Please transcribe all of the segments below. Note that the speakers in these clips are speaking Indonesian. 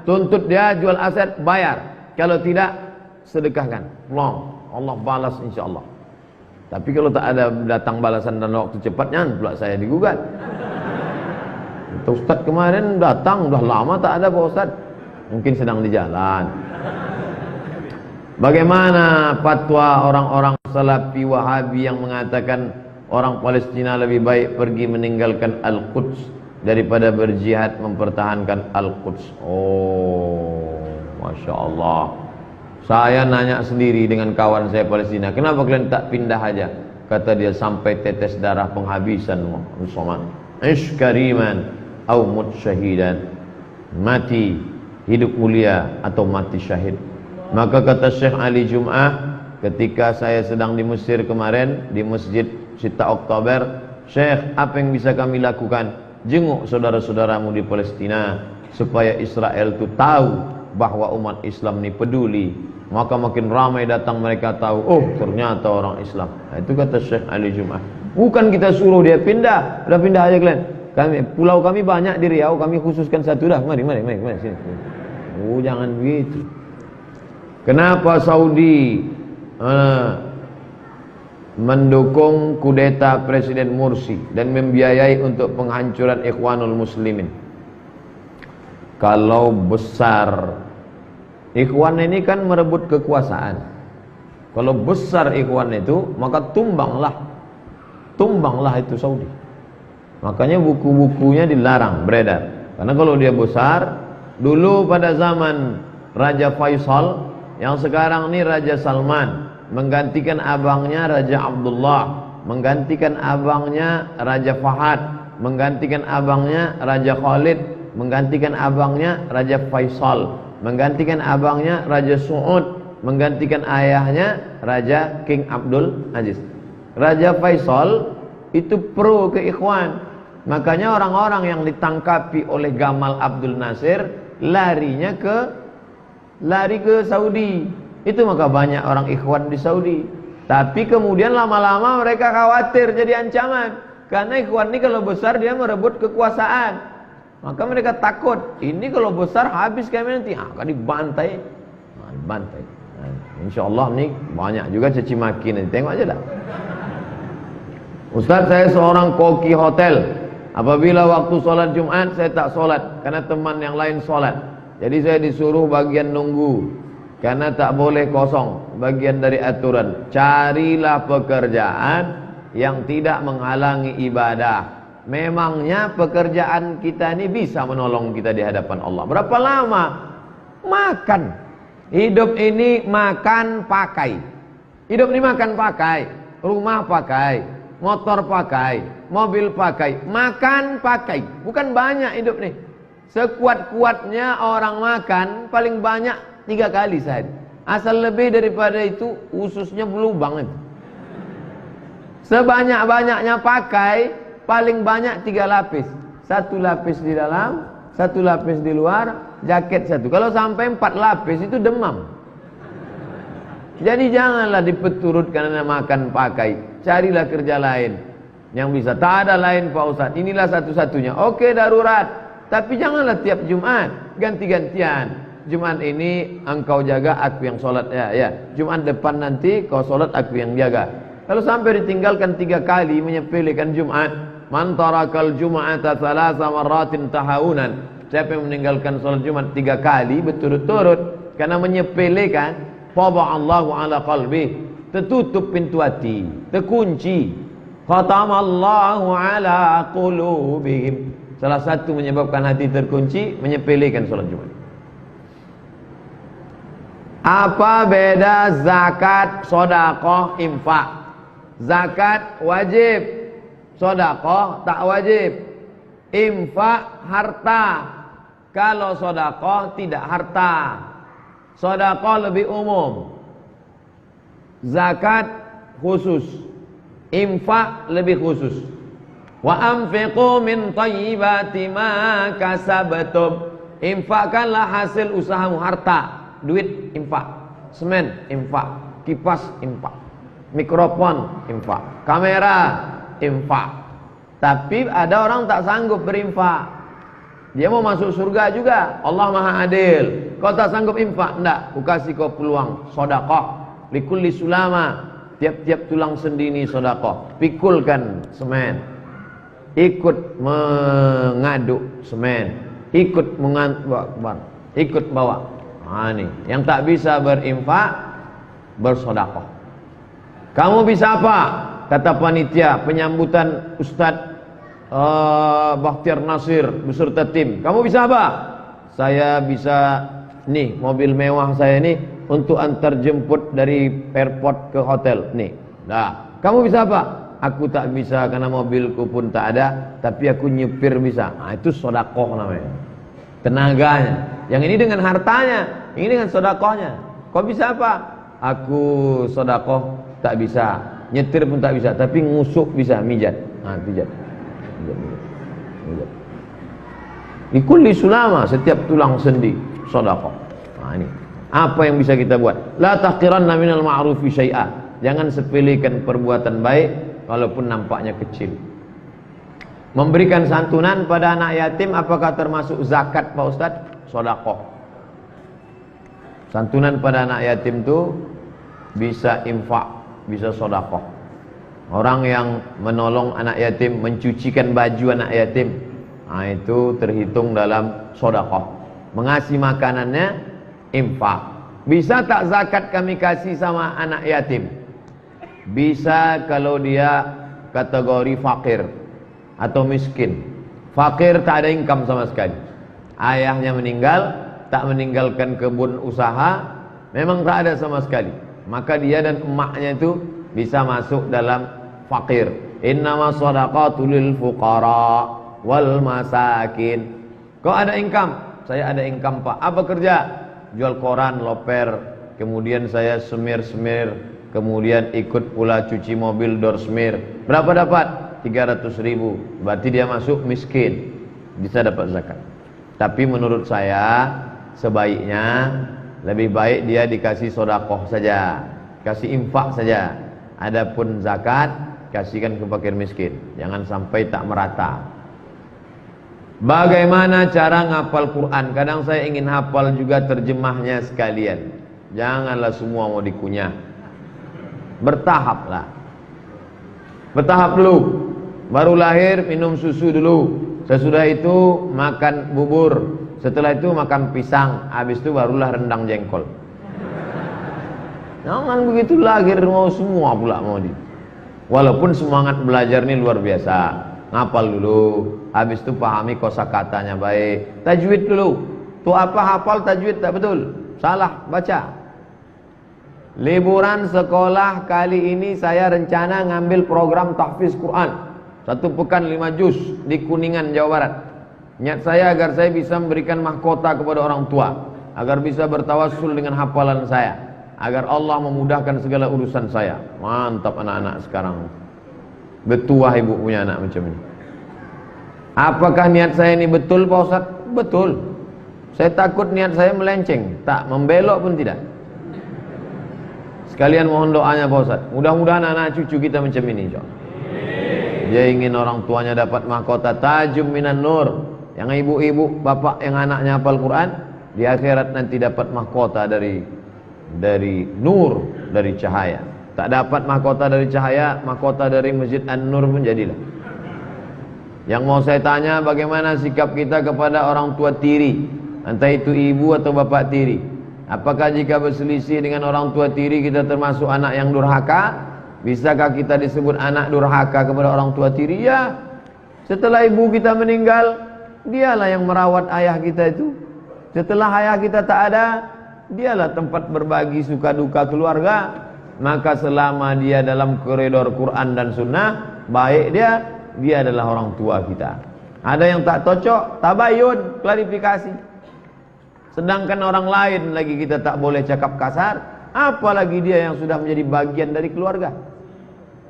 tuntut dia jual aset, bayar. Kalau tidak, sedekahkan. Allah balas insyaAllah. Tapi kalau tak ada datang balasan dan waktu cepatnya, pula saya digugat. Ustaz kemarin datang, udah lama tak ada Pak Ustaz. Mungkin sedang di jalan. Bagaimana fatwa orang-orang Salafi Wahabi yang mengatakan orang Palestina lebih baik pergi meninggalkan Al-Quds daripada berjihad mempertahankan Al-Quds? Oh, Masya Allah. Saya nanya sendiri dengan kawan saya Palestina, kenapa kalian tak pindah aja? Kata dia, sampai tetes darah penghabisan. Ish kariman au mut syahidan. Mati hidup mulia atau mati syahid. Maka kata Syekh Ali Jum'ah ketika saya sedang di Mesir kemarin, di Masjid Sita Oktober, Syekh, apa yang bisa kami lakukan? Jenguk saudara-saudaramu di Palestina supaya Israel itu tahu bahwa umat Islam ini peduli. Maka makin ramai datang, mereka tahu, oh ternyata orang Islam. Nah, itu kata Syekh Ali Jum'ah. Bukan kita suruh dia pindah, udah pindah aja kalian. Pulau kami banyak di Riau, kami khususkan satu dah. Mari sini. Oh, jangan begitu. Kenapa Saudi mendukung kudeta Presiden Mursi dan membiayai untuk penghancuran Ikhwanul Muslimin? Kalau besar Ikhwan ini kan merebut kekuasaan. Kalau besar Ikhwan itu, maka tumbanglah itu Saudi. Makanya buku-bukunya dilarang beredar. Karena kalau dia besar, dulu pada zaman Raja Faisal, yang sekarang ini Raja Salman, menggantikan abangnya Raja Abdullah, menggantikan abangnya Raja Fahad, menggantikan abangnya Raja Khalid, menggantikan abangnya Raja Faisal, menggantikan abangnya Raja Su'ud, menggantikan ayahnya Raja King Abdul Aziz. Raja Faisal itu pro ke Ikhwan. Makanya orang-orang yang ditangkapi oleh Gamal Abdul Nasir lari ke Saudi. Itu maka banyak orang Ikhwan di Saudi. Tapi kemudian lama-lama mereka khawatir jadi ancaman. Karena Ikhwan ini kalau besar dia merebut kekuasaan. Maka mereka takut, ini kalau besar habis kami nanti, akan dibantai. Dibantai. Insya Allah nih banyak juga caci maki nanti. Tengok aja dah. Ustaz, saya seorang koki hotel. Apabila waktu sholat Jumat saya tak sholat karena teman yang lain sholat. Jadi saya disuruh bagian nunggu karena tak boleh kosong, bagian dari aturan. Carilah pekerjaan yang tidak menghalangi ibadah. Memangnya pekerjaan kita ini bisa menolong kita di hadapan Allah. Berapa lama? Makan. Hidup ini makan pakai. Hidup ini makan pakai. Rumah pakai, motor pakai, mobil pakai, makan pakai. Bukan banyak hidup nih. Sekuat-kuatnya orang makan paling banyak 3 kali sehari. Asal lebih daripada itu ususnya berlubang itu. Sebanyak-banyaknya pakai paling banyak 3 lapis. 1 lapis di dalam, 1 lapis di luar, jaket 1. Kalau sampai 4 lapis itu demam. Jadi janganlah dipeturut karena makan pakai. Carilah kerja lain yang bisa. Tak ada lain Pak Ustaz, inilah satu-satunya. Oke, darurat. Tapi janganlah tiap Jumat ganti-gantian. Jumat ini engkau jaga, aku yang sholat, ya. Jumat depan nanti kau sholat, aku yang jaga. Kalau sampai ditinggalkan 3 kali menyepelekan Jumat, man tarakal jum'ata thalatha marratin tahawunan. Siapa yang meninggalkan sholat Jumat 3 kali berturut-turut karena menyepelekan, taba'allahu ala qalbih, tertutup pintu hati, terkunci. Khatamallahu ala qulubihim. Salah satu menyebabkan hati terkunci, menyepelekan sholat Jumat. Apa beda zakat, sedekah, infak? Zakat wajib, sedekah tak wajib. Infak harta. Kalau sedekah tidak harta. Sedekah lebih umum. Zakat khusus. Infak lebih khusus. Wa anfiqu min thayyibati ma kasabtum. Infakkanlah hasil usahamu, harta, duit infak, semen infak, kipas infak, mikrofon infak, kamera infak. Tapi ada orang tak sanggup berinfak. Dia mau masuk surga juga. Allah Maha Adil. Kau tak sanggup infak? Enggak. Ku kasih kau peluang sedekah. Likulli sulama. Tiap-tiap tulang sendi ini sedekah. Pikulkan semen. Ikut mengaduk semen. Ikut ikut bawa. Nah, ini. Yang tak bisa berinfak, bersedekah. Kamu bisa apa? Kata panitia penyambutan Ustadz Bakhtiar Nasir beserta tim. Kamu bisa apa? Saya bisa nih mobil mewah saya ini untuk antar jemput dari airport ke hotel nih. Nah, kamu bisa apa? Aku tak bisa karena mobilku pun tak ada, tapi aku nyupir bisa. Nah, itu sedekah namanya. Tenaganya. Yang ini dengan hartanya, ini dengan sedekahnya. Kau bisa apa? Aku sedekah tak bisa, nyetir pun tak bisa, tapi ngusuk bisa, mijat. Nah, pijat. Likulli sulama, setiap tulang sendi sedekah. Nah, ini apa yang bisa kita buat? La taqiranna minal ma'rufi syai'a. Jangan sepelekan perbuatan baik walaupun nampaknya kecil. Memberikan santunan pada anak yatim apakah termasuk zakat Pak Ustaz? Sedekah. Santunan pada anak yatim itu bisa infak, bisa sedekah. Orang yang menolong anak yatim, mencucikan baju anak yatim, nah itu terhitung dalam sedekah. Mengasih makanannya, infak. Bisa tak zakat kami kasih sama anak yatim? Bisa kalau dia kategori fakir atau miskin. Fakir tak ada income sama sekali. Ayahnya meninggal, tak meninggalkan kebun usaha, memang tak ada sama sekali. Maka dia dan emaknya itu bisa masuk dalam fakir. Innama shadaqatu lil fuqara wal masakin. Kau ada income? Saya ada income Pak. Apa kerja? Jual koran, loper. Kemudian saya semir-semir. Kemudian ikut pula cuci mobil, door semir. Berapa dapat? 300.000. Berarti dia masuk miskin. Bisa dapat zakat. Tapi menurut saya sebaiknya lebih baik dia dikasih sedekah saja, kasih infak saja. Adapun zakat kasihkan ke fakir miskin. Jangan sampai tak merata. Bagaimana cara ngapal Quran? Kadang saya ingin hafal juga terjemahnya sekalian. Janganlah semua mau dikunyah. Bertahaplah. Bertahap dulu. Baru lahir minum susu dulu. Sesudah itu makan bubur. Setelah itu makan pisang. Habis itu barulah rendang jengkol. Jangan begitu lahir mau semua pula mau di. Walaupun semangat belajar ini luar biasa. Ngapal dulu. Habis itu pahami kosakatanya baik. Tajwid dulu. Tuh apa hafal tajwid tak betul? Salah baca. Liburan sekolah kali ini saya rencana ngambil program tahfiz Quran. 1 pekan 5 juz di Kuningan, Jawa Barat. Niat saya agar saya bisa memberikan mahkota kepada orang tua, agar bisa bertawassul dengan hafalan saya, agar Allah memudahkan segala urusan saya. Mantap anak-anak sekarang. Betuah ibu punya anak macam ini. Apakah niat saya ini betul Pak Ustaz? Betul. Saya takut niat saya melenceng, tak membelok pun tidak. Sekalian mohon doanya Pak Ustaz. Mudah-mudahan anak cucu kita macam ini, insyaallah. Dia ingin orang tuanya dapat mahkota tajum minan nur. Yang ibu-ibu, bapak yang anaknya hafal Quran, di akhirat nanti dapat mahkota dari nur, dari cahaya. Tak dapat mahkota dari cahaya, mahkota dari Masjid An-Nur pun jadilah. Yang mau saya tanya, bagaimana sikap kita kepada orang tua tiri, entah itu ibu atau bapak tiri? Apakah jika berselisih dengan orang tua tiri kita termasuk anak yang durhaka? Bisakah kita disebut anak durhaka kepada orang tua tiri? Ya. Setelah ibu kita meninggal, dialah yang merawat ayah kita itu. Setelah ayah kita tak ada, dialah tempat berbagi suka duka keluarga. Maka selama dia dalam koridor Quran dan Sunnah, baik dia adalah orang tua kita. Ada yang tak cocok, tabayun, klarifikasi. Sedangkan orang lain lagi kita tak boleh cakap kasar, apalagi dia yang sudah menjadi bagian dari keluarga.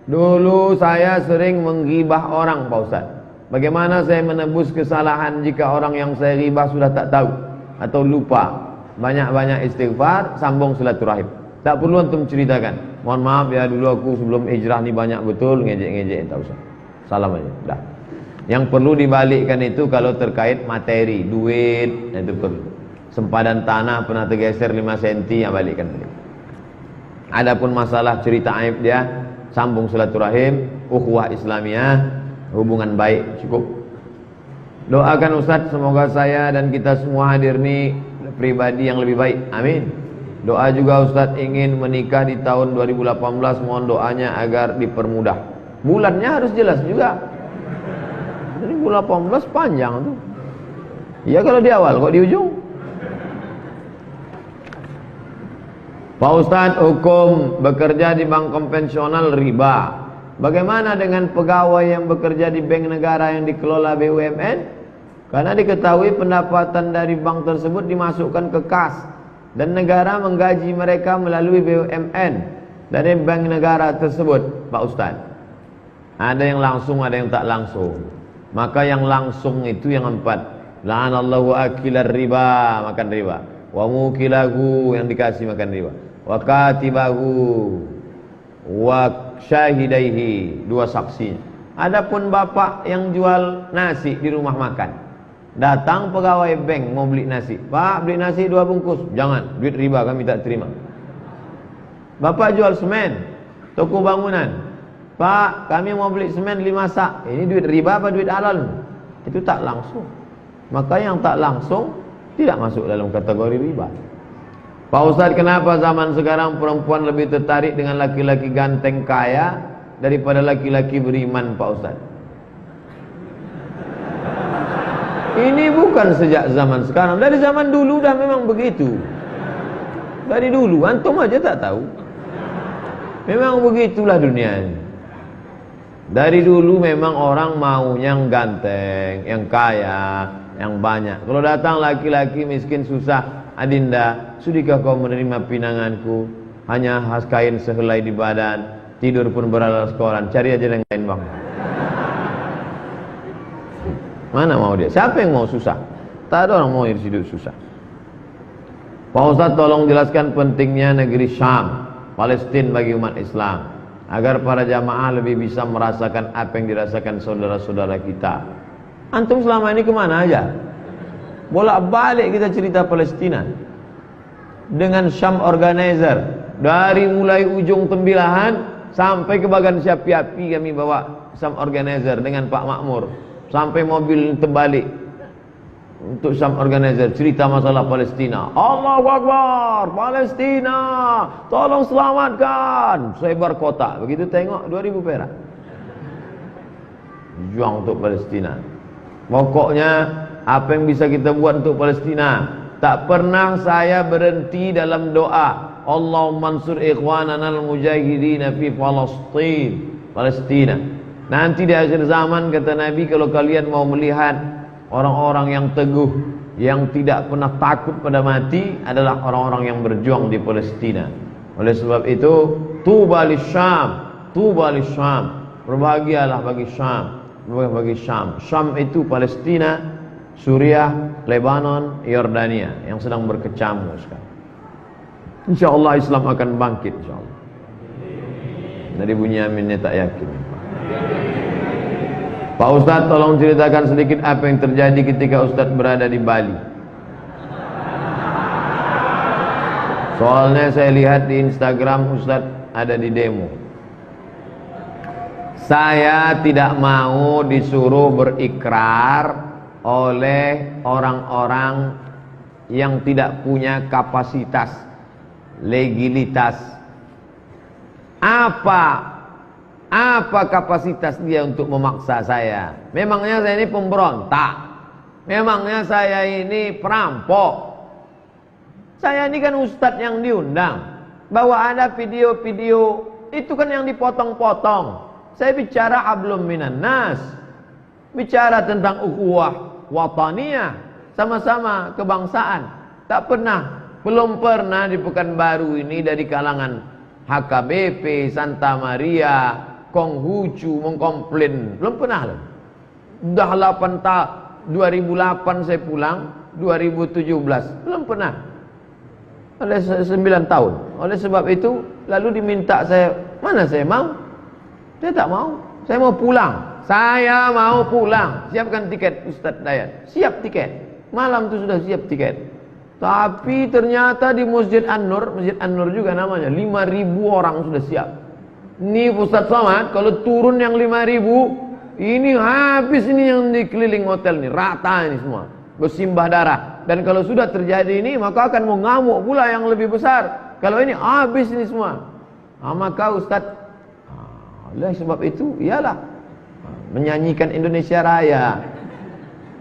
Dulu saya sering menggibah orang Pak Ustaz. Bagaimana saya menebus kesalahan jika orang yang saya gibah sudah tak tahu atau lupa? Banyak-banyak istighfar, sambung silaturahim. Tak perlu antum ceritakan. Mohon maaf ya, dulu aku sebelum hijrah ni banyak betul ngejek-ngejek, tak usah. Salam aja. Dah. Yang perlu dibalikkan itu kalau terkait materi, duit, itu perlu. Sempadan tanah pernah tergeser 5 cm, ya balikkan balik. Adapun masalah cerita aib dia, sambung silaturahim, ukhuwah Islamiyah, hubungan baik, cukup. Doakan Ustadz, semoga saya dan kita semua hadir nih pribadi yang lebih baik, amin. Doa juga Ustadz ingin menikah di tahun 2018, mohon doanya agar dipermudah. Bulannya harus jelas juga. 2018 panjang tuh. Ya kalau di awal, kok di ujung? Pak Ustadz, hukum bekerja di bank konvensional riba. Bagaimana dengan pegawai yang bekerja di bank negara yang dikelola BUMN? Karena diketahui pendapatan dari bank tersebut dimasukkan ke kas dan negara menggaji mereka melalui BUMN dari bank negara tersebut, Pak Ustadz. Ada yang langsung, ada yang tak langsung. Maka yang langsung itu yang 4. La'anallahu akilar riba, makan riba. Wa mukilahu, yang dikasih makan riba. Wa katibahu wa syahidaihi, 2 saksinya. Adapun bapak yang jual nasi di rumah makan, datang pegawai bank mau beli nasi. Pak, beli nasi 2 bungkus. Jangan, duit riba kami tak terima. Bapak jual semen, toko bangunan. Pak, kami mau beli semen 5 sak. Ini duit riba apa duit halal? Itu tak langsung. Maka yang tak langsung tidak masuk dalam kategori riba. Pak Ustadz, kenapa zaman sekarang perempuan lebih tertarik dengan laki-laki ganteng kaya daripada laki-laki beriman, Pak Ustadz? Ini bukan sejak zaman sekarang, dari zaman dulu dah memang begitu. Dari dulu, antum aja tak tahu. Memang begitulah dunia ini. Dari dulu memang orang mau yang ganteng, yang kaya, yang banyak. Kalau datang laki-laki miskin susah, adinda, sudikah kau menerima pinanganku? Hanya khas kain sehelai di badan, tidur pun beralas koran. Cari aja yang lain bang. Mana mau dia? Siapa yang mau susah? Tak ada orang mau hidup susah. Pak Ustadz, tolong jelaskan pentingnya negeri Syam, Palestina bagi umat Islam, agar para jamaah lebih bisa merasakan apa yang dirasakan saudara-saudara kita. Antum selama ini kemana aja? Bolak-balik kita cerita Palestina dengan Syam Organizer. Dari mulai ujung Tembilahan sampai ke bagian Syapi-api kami bawa Syam Organizer dengan Pak Makmur, sampai mobil terbalik untuk Syam Organizer, cerita masalah Palestina. Allahu Akbar, Palestina, tolong selamatkan. Sebar kota, begitu tengok 2000 perak. Juang untuk Palestina. Pokoknya apa yang bisa kita buat untuk Palestina. Tak pernah saya berhenti dalam doa. Allahumma ansur ikhwanana al-mujahidin fi Palestina. Nanti di akhir zaman kata Nabi, kalau kalian mau melihat orang-orang yang teguh, yang tidak pernah takut pada mati, adalah orang-orang yang berjuang di Palestina. Oleh sebab itu, tuba lisyam, tuba lisyam, berbahagialah bagi Syam, bagi Syam. Syam itu Palestina, Suriah, Lebanon, Yordania yang sedang berkecamuk sekarang. InsyaAllah Islam akan bangkit, insyaAllah. Dari Bunyaminnya tak yakin. Pak Ustadz, tolong ceritakan sedikit apa yang terjadi ketika Ustadz berada di Bali. Soalnya saya lihat di Instagram Ustadz ada di demo. Saya tidak mau disuruh berikrar oleh orang-orang yang tidak punya kapasitas, legalitas. Apa kapasitas dia untuk memaksa saya? Memangnya saya ini pemberontak? Memangnya saya ini perampok? Saya ini kan ustadz yang diundang. Bahwa ada video-video itu kan yang dipotong-potong. Saya bicara hablum minan nas, bicara tentang ukhuwah wataniyah, sama-sama kebangsaan. Tak pernah, belum pernah di Pekanbaru ini dari kalangan HKBP, Santa Maria, Konghucu mengkomplain. Belum pernah loh. Dah 2008 saya pulang, 2017 belum pernah. Oleh 9 tahun. Oleh sebab itu lalu diminta saya, mana saya mau? Saya tak mau. Saya mau pulang. saya mau pulang. Siapkan tiket Ustadz Dayat. Siap tiket. Malam itu sudah siap tiket. Tapi ternyata di Masjid An-Nur juga namanya, 5.000 orang sudah siap. Ini Ustadz Somad, kalau turun yang 5.000, ini habis ini yang dikeliling hotel nih, rata ini semua, bersimbah darah. Dan kalau sudah terjadi ini, maka akan mengamuk pula yang lebih besar. Kalau ini habis ini semua. Maka Ustadz, oleh sebab itu, iyalah menyanyikan Indonesia Raya.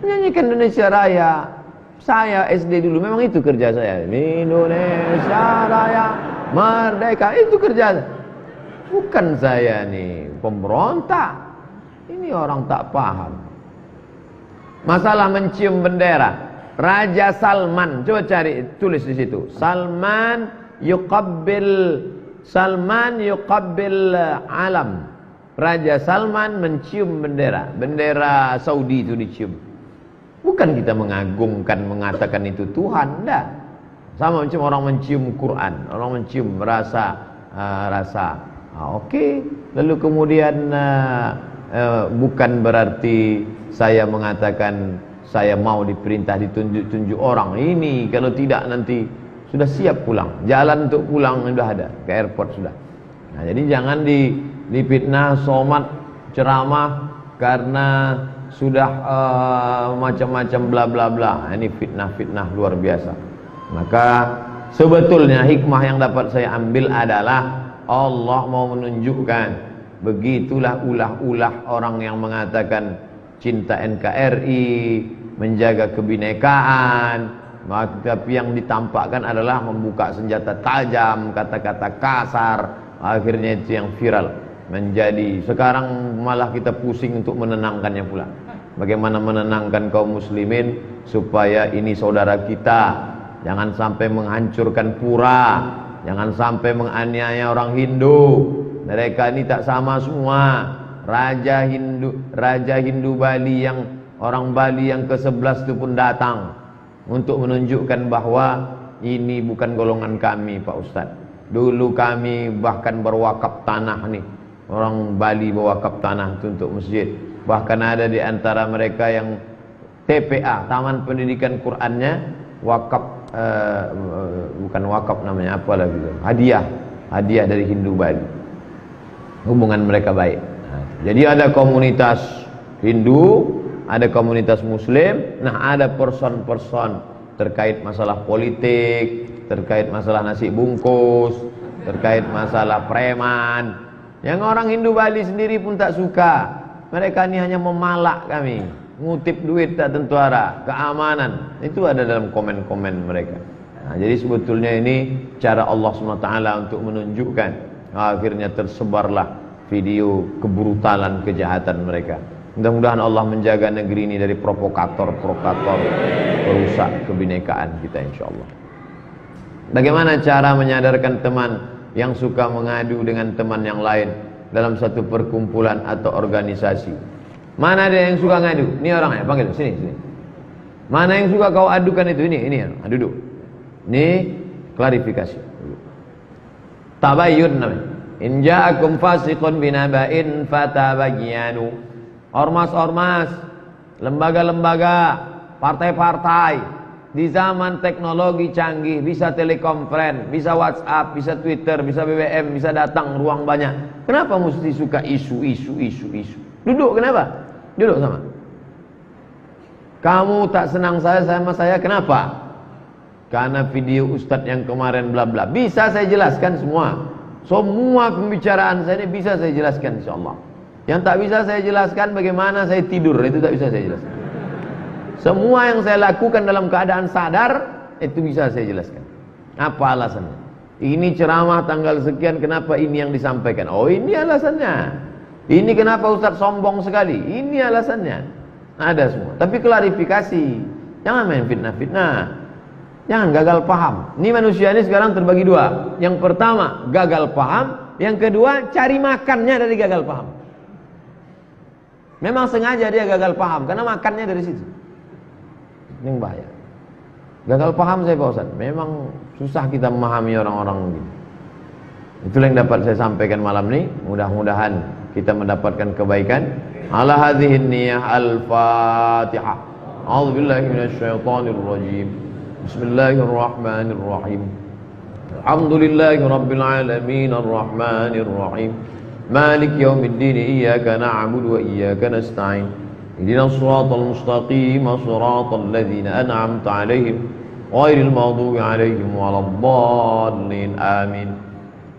Menyanyikan Indonesia Raya. Saya SD dulu memang itu kerja saya. Indonesia Raya merdeka, itu kerja saya. Bukan saya nih pemberontak. Ini orang tak paham. Masalah mencium bendera. Raja Salman, coba cari, tulis di situ. Salman yuqabbil alam. Raja Salman mencium bendera. Bendera Saudi itu dicium. Bukan kita mengagungkan, mengatakan itu Tuhan, enggak. Sama macam orang mencium Quran, orang mencium rasa. Oke. Lalu kemudian bukan berarti saya mengatakan saya mau diperintah ditunjuk-tunjuk orang. Ini kalau tidak nanti sudah siap pulang. Jalan untuk pulang sudah ada, ke airport sudah. Nah, jadi jangan difitnah somat ceramah karena sudah macam-macam bla bla bla. Ini fitnah-fitnah luar biasa. Maka sebetulnya hikmah yang dapat saya ambil adalah Allah mau menunjukkan, begitulah ulah-ulah orang yang mengatakan cinta NKRI, menjaga kebinekaan, tapi yang ditampakkan adalah membuka senjata tajam, kata-kata kasar. Akhirnya itu yang viral menjadi. Sekarang malah kita pusing untuk menenangkannya pula. Bagaimana menenangkan kaum muslimin supaya ini saudara kita, jangan sampai menghancurkan pura, jangan sampai menganiaya orang Hindu. Mereka ini tak sama semua. Raja Hindu Bali, yang orang Bali yang ke-11 itu pun datang untuk menunjukkan bahwa ini bukan golongan kami, Pak Ustadz. Dulu kami bahkan berwakaf tanah nih. Orang Bali berwakaf tanah itu untuk masjid. Bahkan ada di antara mereka yang TPA, Taman Pendidikan Qur'annya, wakaf, bukan wakaf namanya, apa lagi itu, hadiah dari Hindu Bali. Hubungan mereka baik. Nah, jadi ada komunitas Hindu, ada komunitas Muslim. Nah, ada person-person terkait masalah politik, terkait masalah nasi bungkus, terkait masalah preman. Yang orang Hindu Bali sendiri pun tak suka. Mereka ini hanya memalak kami, ngutip duit tak tentu arah, keamanan. Itu ada dalam komen-komen mereka. Nah, jadi sebetulnya ini cara Allah SWT untuk menunjukkan. Akhirnya tersebarlah video kebrutalan, kejahatan mereka. Mudah-mudahan Allah menjaga negeri ini dari provokator-provokator perusak kebinekaan kita, insyaAllah. Bagaimana cara menyadarkan teman yang suka mengadu dengan teman yang lain dalam satu perkumpulan atau organisasi? Mana ada yang suka ngadu? Ini orangnya, panggil sini. Mana yang suka kau adukan itu? Ini duduk. Ini klarifikasi. Tabayyun namanya. In ja'akum fasiqun binaba'in fatabayyanu. Ormas-ormas, lembaga-lembaga, partai-partai di zaman teknologi canggih, bisa telekonferen, bisa WhatsApp, bisa Twitter, bisa BBM, bisa datang ruang banyak. Kenapa mesti suka isu? Duduk, kenapa? Duduk sama. Kamu tak senang sama saya, kenapa? Karena video Ustadz yang kemarin bla bla. Bisa saya jelaskan semua. Semua pembicaraan saya ini bisa saya jelaskan, insyaallah. Yang tak bisa saya jelaskan bagaimana saya tidur, itu tak bisa saya jelaskan. Semua yang saya lakukan dalam keadaan sadar, itu bisa saya jelaskan. Apa alasannya? Ini ceramah tanggal sekian, kenapa ini yang disampaikan? Oh, ini alasannya. Ini kenapa Ustadz sombong sekali? Ini alasannya. Ada semua. Tapi klarifikasi. Jangan main fitnah-fitnah. Jangan gagal paham. Ini manusia ini sekarang terbagi dua. Yang pertama, gagal paham. Yang kedua, cari makannya dari gagal paham. Memang sengaja dia gagal paham, karena makannya dari situ. Ini bahaya. Gagal paham saya Pak Ustaz. Memang susah kita memahami orang-orang begini. Itulah yang dapat saya sampaikan malam ini. Mudah-mudahan kita mendapatkan kebaikan. Ala hadhihi niyyah al-Fatihah. A'udzubillahi minasyaitonir rajim. Bismillahirrahmanirrahim. Alhamdulillahi rabbil alamin arrahmanir rahim. Malik yaumiddin iyyaka na'budu wa iyyaka nasta'in. Ihdinas siratal mustaqim siratal ladzina an'amta 'alaihim ghairil maghdubi 'alaihim waladdallin. Amin.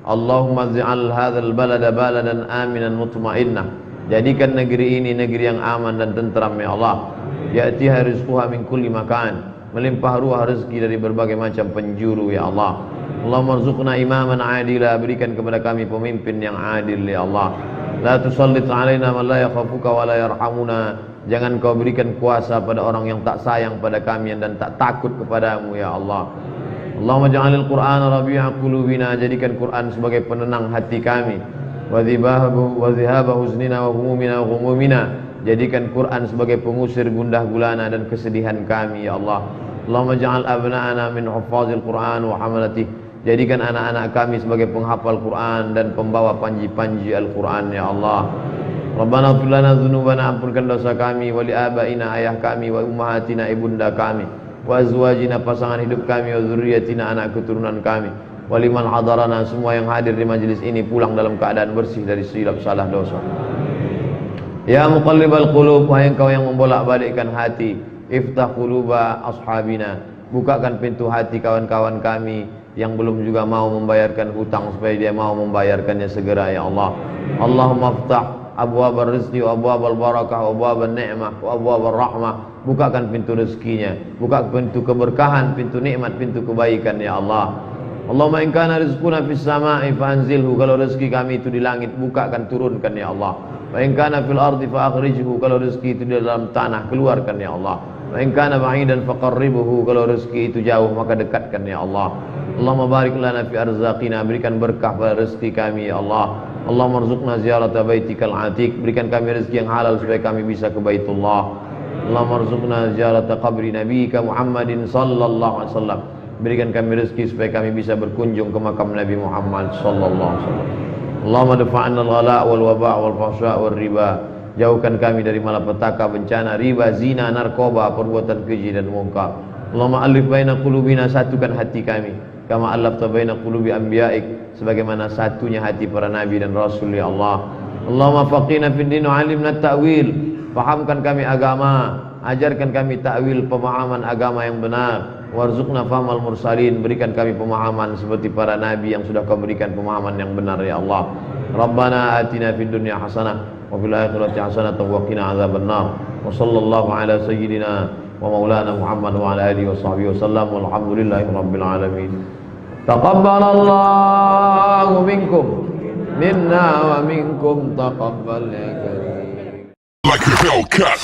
Allahumma ij'al hadzal balada baladan aminan mutmainnah. Jadikan negeri ini negeri yang aman dan tentram ya Allah. Ya'tiha rizquha min kulli makan. Melimpah ruah rezeki dari berbagai macam penjuru ya Allah. Allahumma rzuqna imaman adila. Berikan kepada kami pemimpin yang adil ya Allah. La tusallit alaina man la yakhafuka wa la yarhamuna. Jangan kau berikan kuasa pada orang yang tak sayang pada kami dan tak takut kepadamu ya Allah. Allahumma ja'alil Qur'ana rabi'a qulubina. Jadikan Quran sebagai penenang hati kami. Wa dhihaba huznina wa humumina wa humumina. Jadikan Quran sebagai pengusir gundah gulana dan kesedihan kami ya Allah. Allahumma ja'al abna'ana min huffazil Qur'an wa hamalatih. Jadikan anak-anak kami sebagai penghafal Quran dan pembawa panji-panji Al-Quran ya Allah. Rabbana ighfir lana dzunubana, ampunkan dosa kami, wa li abaina, ayah kami, wa ummahatina, ibunda kami, wa azwajina, pasangan hidup kami, wa dzurriyyatina, anak keturunan kami, wa liman hadarana, semua yang hadir di majelis ini pulang dalam keadaan bersih dari silap salah dosa. Ya muqallibal qulub, wahai engkau yang membolak-balikkan hati, iftah quluba ashabina, bukakan pintu hati kawan-kawan kami yang belum juga mau membayarkan hutang supaya dia mau membayarkannya segera ya Allah. Allahumma aftah abwabar rizqi wa abwabal barakah wa abwaban ni'mah wa abwabar rahmah. Bukakan pintu rezekinya, buka pintu keberkahan, pintu nikmat, pintu kebaikan ya Allah. Allahumma in kana rizquna fis sama'i fanzilhu. Kalau rezeki kami itu di langit, bukakan, turunkan ya Allah. Wa in kana fil ardi fa akhrijhu. Kalau rezeki itu di dalam tanah, keluarkan ya Allah. Wa in kana ba'idan faqarribhu. Kalau rezeki itu jauh, maka dekatkan ya Allah. Allahumma barik lana fi arzaqina. Berikan berkah pada rezeki kami ya Allah. Allahumma rzuqna ziyarata baitikal atiq. Berikan kami rezeki yang halal supaya kami bisa ke Baitullah. Allahumma rzuqna ziyarata qabri nabiyika Muhammadin sallallahu alaihi wasallam. Berikan kami rezeki supaya kami bisa berkunjung ke makam Nabi Muhammad sallallahu alaihi wasallam. Allahumma dafa'na al-ghala wal waba' wal fahsya' wal riba. Jauhkan kami dari malapetaka, bencana, riba, zina, narkoba, perbuatan keji dan mungkar. Allahumma alif baina qulubina, satukan hati kami. Kama alafta baina qulubi anbiya'ik, sebagaimana satunya hati para nabi dan rasul ya Allah. Allahumma faqihna fid din wa 'allimna ta'wil. Fahamkan kami agama, ajarkan kami ta'wil, pemahaman agama yang benar. Warzuqna fahmal mursalin. Berikan kami pemahaman seperti para nabi yang sudah kau berikan pemahaman yang benar ya Allah. Rabbana atina fid dunya hasanah wa fil akhirati hasanah wa qina adzabannar. Wa sallallahu ala sayyidina wa maulana Muhammad wa ala alihi wa sahbihi wasallam. Walhamdulillahi rabbil alamin. Taqabbalallahu minkum minna wa minkum taqabbal ya karim. Like a Hellcat.